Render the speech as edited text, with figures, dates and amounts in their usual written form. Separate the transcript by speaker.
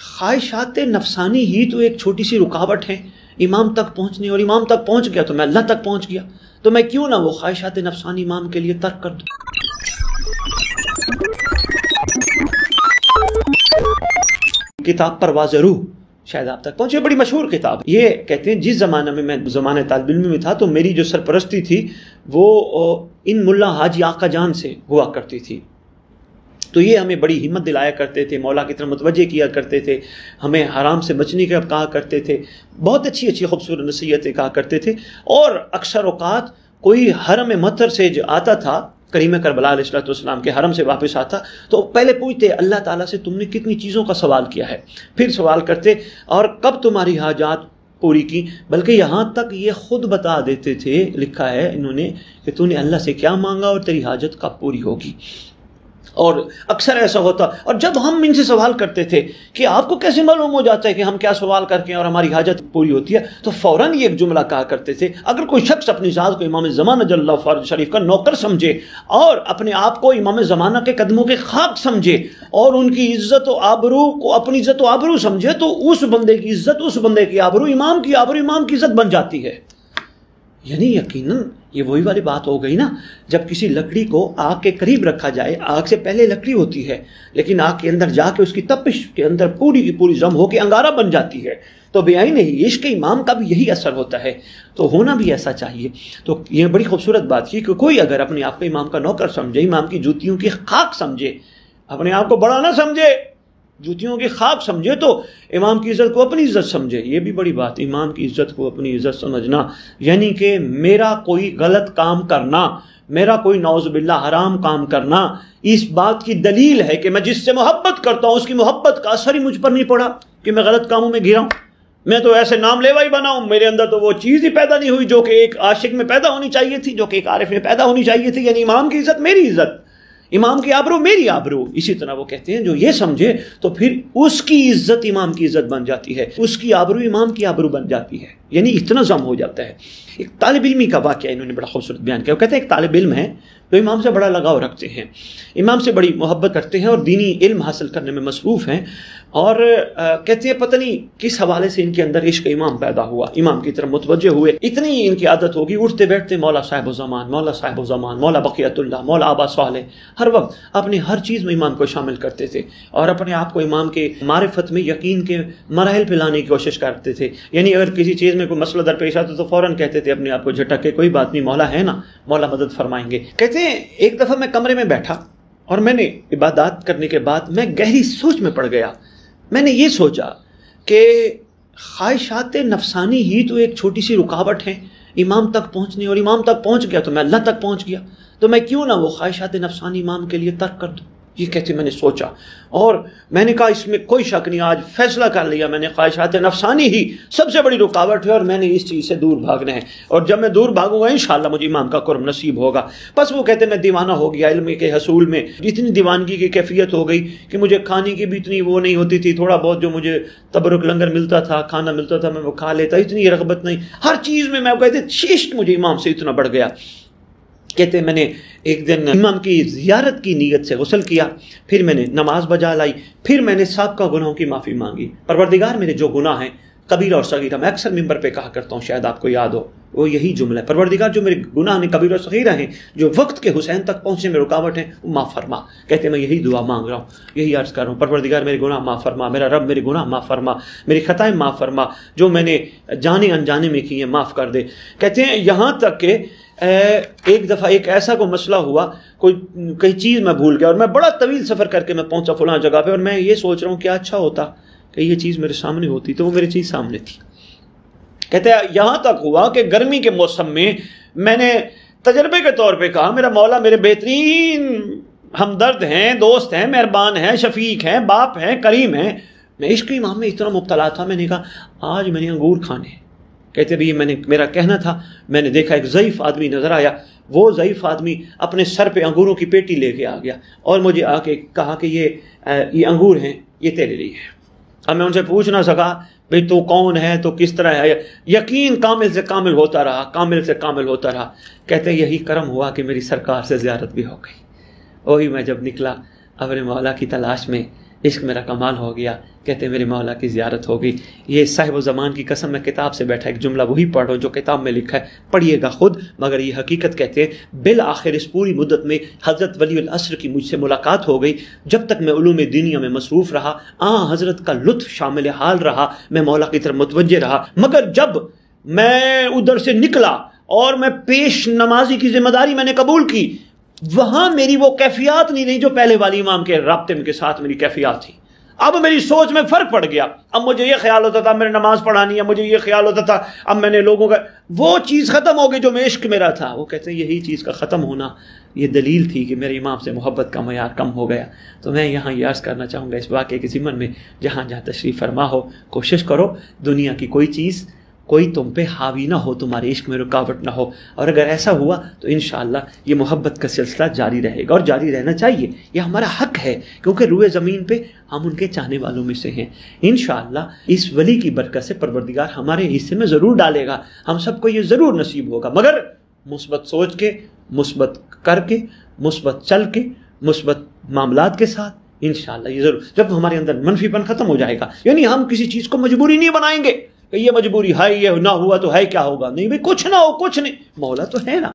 Speaker 1: خواہشات نفسانی ہی تو ایک چھوٹی سی رکاوٹ ہے امام تک پہنچنے، اور امام تک پہنچ گیا تو میں اللہ تک پہنچ گیا، تو میں کیوں نہ وہ خواہشات نفسانی امام کے لیے ترک کر دوں۔ کتاب پرواز روح شاید آپ تک پہنچے، بڑی مشہور کتاب۔ یہ کہتے ہیں جس زمانے میں زمانہ طالب علم میں تھا تو میری جو سرپرستی تھی وہ ان ملا حاجی آقا جان سے ہوا کرتی تھی، تو یہ ہمیں بڑی ہمت دلایا کرتے تھے، مولا کی طرف متوجہ کیا کرتے تھے، ہمیں حرام سے بچنے کا کہا کرتے تھے، بہت اچھی اچھی خوبصورت نصیحتیں کہا کرتے تھے۔ اور اکثر اوقات کوئی حرم مطہر سے جو آتا تھا، کریم کربلا علیہ السلام کے حرم سے واپس آتا تو پہلے پوچھتے اللہ تعالیٰ سے تم نے کتنی چیزوں کا سوال کیا ہے، پھر سوال کرتے اور کب تمہاری حاجات پوری کی، بلکہ یہاں تک یہ خود بتا دیتے تھے، لکھا ہے انہوں نے کہ تو نے اللہ سے کیا مانگا اور تیری حاجت کب پوری ہوگی۔ اور اکثر ایسا ہوتا، اور جب ہم ان سے سوال کرتے تھے کہ آپ کو کیسے معلوم ہو جاتا ہے کہ ہم کیا سوال کر کے اور ہماری حاجت پوری ہوتی ہے، تو فوراً یہ ایک جملہ کہا کرتے تھے، اگر کوئی شخص اپنی ذات کو امام زمانہ جل اللہ فارغ شریف کا نوکر سمجھے اور اپنے آپ کو امام زمانہ کے قدموں کے خاک سمجھے اور ان کی عزت و آبرو کو اپنی عزت و آبرو سمجھے، تو اس بندے کی عزت، اس بندے کی آبرو امام کی عزت بن جاتی ہے۔ یعنی یقیناً یہ وہی والی بات ہو گئی نا، جب کسی لکڑی کو آگ کے قریب رکھا جائے، آگ سے پہلے لکڑی ہوتی ہے لیکن آگ کے اندر جا کے اس کی تپش کے اندر پوری کی پوری ضم ہو کے انگارہ بن جاتی ہے، تو بے آئین نہیں، عشق امام کا بھی یہی اثر ہوتا ہے، تو ہونا بھی ایسا چاہیے۔ تو یہ بڑی خوبصورت بات کی کہ کوئی اگر اپنے آپ کو امام کا نوکر سمجھے، امام کی جوتیوں کی خاک سمجھے، اپنے آپ کو بڑا نہ سمجھے، جوتیوں کی خاک سمجھے، تو امام کی عزت کو اپنی عزت سمجھے۔ یہ بھی بڑی بات، امام کی عزت کو اپنی عزت سمجھنا، یعنی کہ میرا کوئی غلط کام کرنا، میرا کوئی نعوذ باللہ حرام کام کرنا اس بات کی دلیل ہے کہ میں جس سے محبت کرتا ہوں اس کی محبت کا اثر ہی مجھ پر نہیں پڑا کہ میں غلط کاموں میں گھرا ہوں۔ میں تو ایسے نام لیوا ہی بنا ہوں، میرے اندر تو وہ چیز ہی پیدا نہیں ہوئی جو کہ ایک عاشق میں پیدا ہونی چاہیے تھی، جو کہ ایک عارف میں پیدا ہونی چاہیے تھی، یعنی امام کی عزت میری عزت، امام کی آبرو میری آبرو۔ اسی طرح وہ کہتے ہیں جو یہ سمجھے تو پھر اس کی عزت امام کی عزت بن جاتی ہے، اس کی آبرو امام کی آبرو بن جاتی ہے، یعنی اتنا ضم ہو جاتا ہے۔ ایک طالب علمی کا واقعہ انہوں نے بڑا خوبصورت بیان کیا۔ وہ کہتے ہیں ایک طالب علم ہے جو امام سے بڑا لگاؤ رکھتے ہیں، امام سے بڑی محبت کرتے ہیں اور دینی علم حاصل کرنے میں مصروف ہیں، اور کہتے ہیں پتہ نہیں کس حوالے سے ان کے اندر عشق امام پیدا ہوا، امام کی طرف متوجہ ہوئے، اتنی ان کی عادت ہوگی اٹھتے بیٹھتے مولا صاحب الزمان، مولا صاحب الزمان، مولا بقیت اللہ، مولا آبا صالح، ہر وقت اپنی ہر چیز میں امام کو شامل کرتے تھے اور اپنے آپ کو امام کے معرفت میں یقین کے مراحل پہ لانے کی کوشش کرتے تھے۔ یعنی اگر کسی چیز میں کوئی مسئلہ درپیش آتا تو فوراً کہتے تھے اپنے آپ کو جھٹک کے کوئی بات نہیں، مولا ہے نا، مولا مدد فرمائیں گے۔ کہتے ہیں ایک دفعہ میں کمرے میں بیٹھا اور میں نے عبادات کرنے کے بعد میں گہری سوچ میں پڑ گیا۔ میں نے یہ سوچا کہ خواہشات نفسانی ہی تو ایک چھوٹی سی رکاوٹ ہے امام تک پہنچنے، اور امام تک پہنچ گیا تو میں اللہ تک پہنچ گیا، تو میں کیوں نہ وہ خواہشات نفسانی امام کے لیے ترک کر دوں۔ یہ کہتے میں نے سوچا اور میں نے کہا اس میں کوئی شک نہیں، آج فیصلہ کر لیا میں نے، خواہشات نفسانی ہی سب سے بڑی رکاوٹ ہے اور میں نے اس چیز سے دور بھاگنا ہے، اور جب میں دور بھاگوں گا انشاءاللہ مجھے امام کا قرب نصیب ہوگا۔ بس وہ کہتے میں دیوانہ ہو گیا، علم کے حصول میں اتنی دیوانگی کی کیفیت ہو گئی کہ مجھے کھانے کی بھی اتنی وہ نہیں ہوتی تھی، تھوڑا بہت جو مجھے تبرک لنگر ملتا تھا، کھانا ملتا تھا میں وہ کھا لیتا، اتنی رغبت نہیں، ہر چیز میں کہتے عشق مجھے امام سے اتنا بڑھ گیا۔ کہتے میں نے ایک دن امام کی زیارت کی نیت سے غسل کیا، پھر میں نے نماز بجا لائی، پھر میں نے سابقہ گناہوں کی معافی مانگی۔ پروردگار میرے جو گناہ ہیں کبیرہ اور صغیرہ، میں اکثر ممبر پہ کہا کرتا ہوں، شاید آپ کو یاد ہو، وہ یہی جملہ ہے، پروردگار جو میرے گناہ ہیں کبیرہ اور صغیرہ ہیں، جو وقت کے حسین تک پہنچنے میں رکاوٹ ہیں، وہ معاف فرما۔ کہتے میں یہی دعا مانگ رہا ہوں، یہی عرض کر رہا ہوں، پروردگار میرے گناہ معاف فرما، میرا رب میرے گناہ معاف فرما، میری خطائیں معاف فرما، جو میں نے جانے انجانے میں کی ہیں معاف کر دے۔ کہتے ہیں یہاں تک کہ ایک دفعہ ایک ایسا کوئی مسئلہ ہوا، کوئی چیز میں بھول گیا اور میں بڑا طویل سفر کر کے میں پہنچا فلاں جگہ پہ، اور میں یہ سوچ رہا ہوں کیا اچھا ہوتا کہ یہ چیز میرے سامنے ہوتی، تو وہ میری چیز سامنے تھی۔ کہتے ہیں یہاں تک ہوا کہ گرمی کے موسم میں نے تجربے کے طور پہ کہا میرا مولا میرے بہترین ہمدرد ہیں، دوست ہیں، مہربان ہیں، شفیق ہیں، باپ ہیں، کریم ہیں، میں عشق امام میں اتنا مبتلا تھا، میں نے کہا آج میں نے انگور کھانے ہیں۔ کہتے بھی میرا کہنا تھا، میں نے دیکھا ایک ضعیف آدمی نظر آیا، وہ ضعیف آدمی اپنے سر پہ انگوروں کی پیٹی لے کے آ گیا اور مجھے آ کے کہا کہ یہ انگور ہیں، یہ تیرے لیے ہیں۔ اب میں ان سے پوچھ نہ سکا بھئی تو کون ہے، تو کس طرح ہے، یقین کامل سے کامل ہوتا رہا، کامل سے کامل ہوتا رہا۔ کہتے یہی کرم ہوا کہ میری سرکار سے زیارت بھی ہو گئی۔ وہی میں جب نکلا اپنے مولا کی تلاش میں، عشق میرا کمال ہو گیا، کہتے ہیں میرے مولا کی زیارت ہو گئی۔ یہ صاحب و زمان کی قسم، میں کتاب سے بیٹھا ایک جملہ وہی پڑھ رہا ہوں جو کتاب میں لکھا ہے، پڑھیے گا خود، مگر یہ حقیقت کہتے ہیں بالآخر اس پوری مدت میں حضرت ولی العصر کی مجھ سے ملاقات ہو گئی۔ جب تک میں علوم دینیا میں مصروف رہا، حضرت کا لطف شامل حال رہا، میں مولا کی طرف متوجہ رہا، مگر جب میں ادھر سے نکلا اور میں پیش نمازی کی ذمہ داری میں نے قبول کی، وہاں میری وہ کیفیات نہیں رہی جو پہلے والی امام کے رابطے کے ساتھ میری کیفیات تھی۔ اب میری سوچ میں فرق پڑ گیا، اب مجھے یہ خیال ہوتا تھا میں نے نماز پڑھانی ہے، مجھے یہ خیال ہوتا تھا اب میں نے لوگوں کا، وہ چیز ختم ہو گئی جو میں عشق میرا تھا۔ وہ کہتے ہیں یہی چیز کا ختم ہونا یہ دلیل تھی کہ میرے امام سے محبت کا معیار کم ہو گیا۔ تو میں یہاں یہ عرض کرنا چاہوں گا اس واقعے کے ضمن میں، جہاں جہاں تشریف فرما ہو، کوشش کرو دنیا کی کوئی چیز کوئی تم پہ حاوی نہ ہو، تمہارے عشق میں رکاوٹ نہ ہو، اور اگر ایسا ہوا تو انشاءاللہ یہ محبت کا سلسلہ جاری رہے گا اور جاری رہنا چاہیے، یہ ہمارا حق ہے، کیونکہ روئے زمین پہ ہم ان کے چاہنے والوں میں سے ہیں۔ انشاءاللہ اس ولی کی برکت سے پروردگار ہمارے حصے میں ضرور ڈالے گا، ہم سب کو یہ ضرور نصیب ہوگا، مگر مثبت سوچ کے، مثبت کر کے، مثبت چل کے، مثبت معاملات کے ساتھ، انشاءاللہ یہ ضرور۔ جب ہمارے اندر منفی پن ختم ہو جائے گا، یعنی ہم کسی چیز کو مجبوری نہیں بنائیں گے کہ یہ مجبوری ہے، یہ نہ ہوا تو ہے کیا ہوگا، نہیں بھائی کچھ نہ ہو کچھ نہیں، مولا تو ہے نا۔